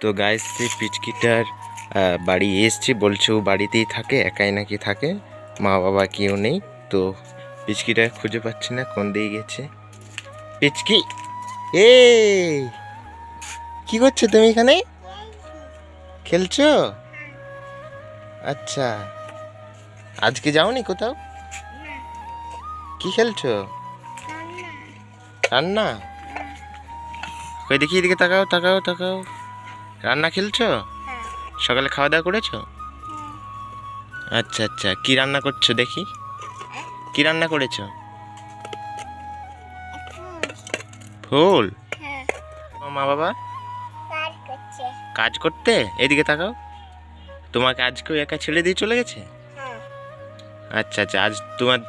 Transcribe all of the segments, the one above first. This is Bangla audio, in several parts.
তো গাইস সেই পিচকিটার বাড়ি এসছি, বলছে ও বাড়িতেই থাকে, একাই নাকি থাকে, মা বাবা কেউ নেই। তো পিচকিটা খুঁজে পাচ্ছি না, কোন দিকে গেছে পিচকি। এ কি করছো তুমি এখানে? খেলছো? আচ্ছা, আজকে যাওনি কোথাও? কি খেলছো? রান্না? কই দেখি, এদিকে তাকাও তাকাও তাকাও। রান্না খেলছো? সকালে খাওয়া দাওয়া করেছো? আচ্ছা আচ্ছা, কি রান্না করছো দেখি, কি রান্না করেছো? ফুল? মা বাবা কাজ করতে? এদিকে তাকাও। তোমাকে আজকেও একা ছেড়ে দিয়ে চলে গেছে? আচ্ছা আচ্ছা, আজ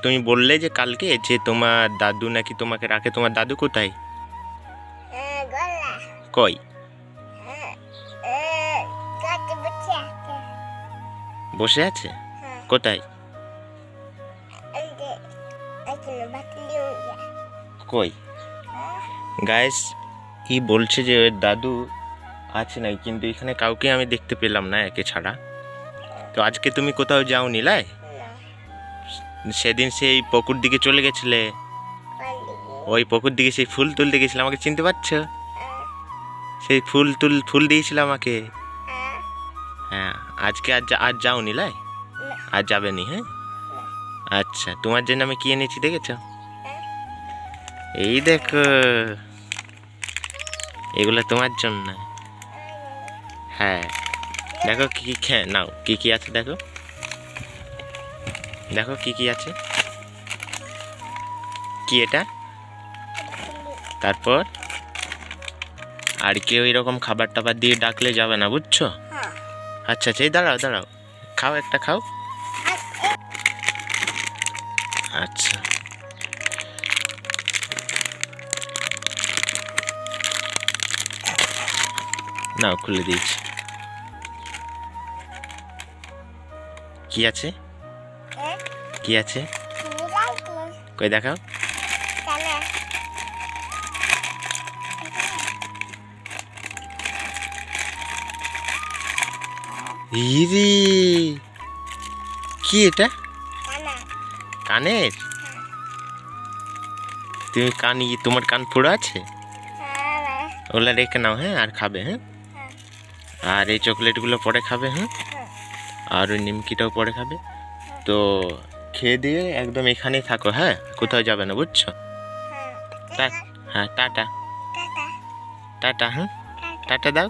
তুমি বললে যে কালকে যে তোমার দাদু নাকি তোমাকে রাখে, তোমার দাদু কোথায়? কই? বসে আছে? কোথায়? কই? গাইস ই বলছে যে ওর দাদু আছে নাই, কিন্তু এখানে কাউকে আমি দেখতে পেলাম না একে ছাড়া। তো আজকে তুমি কোথাও যাওনি লাই? সেদিন সেই পুকুর দিকে চলে গেছিলে, ওই পুকুর দিকে সেই ফুল তুলতে গেছিলাম, আমাকে চিনতে পারছো? সেই ফুল দিয়েছিল আমাকে। হ্যাঁ, আজকে আজ যাওনি লাই? আজ যাবে নি? হ্যাঁ আচ্ছা, তোমার জন্য আমি কি এনেছি দেখেছো? এই দেখো, এগুলো তোমার জন্য। হ্যাঁ দেখো কি কি নাও, কি কি আছে দেখো, দেখো কি কি আছে। কি এটা? তারপর আর কেউ এরকম খাবার টাবার দিয়ে ডাকলে যাবে না, বুঝছো? আচ্ছা আচ্ছা, এই দাঁড়াও দাঁড়াও, খাও একটা খাও। আচ্ছা, নাও খুলে দিয়েছি। কি আছে? কি আছে? কই দেখাও। ইরে, কি এটা? কানের? তুমি তোমার কান ফোড়া আছে? ওগুলা রেখে নাও, হ্যাঁ, আর খাবে, হ্যাঁ। আর এই চকলেটগুলো পরে খাবে, হ্যাঁ। আর ওই নিমকিটাও পরে খাবে। তো খেয়ে দিয়ে একদম এখানেই থাকো, হ্যাঁ, কোথাও যাবে না, বুঝছো? হ্যাঁ, টাটা টাটা, হ্যাঁ, টাটা দাও।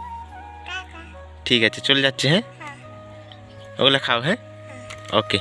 ঠিক আছে, চলে যাচ্ছে, হ্যাঁ। ওগুলো খাও, হ্যাঁ। ওকে।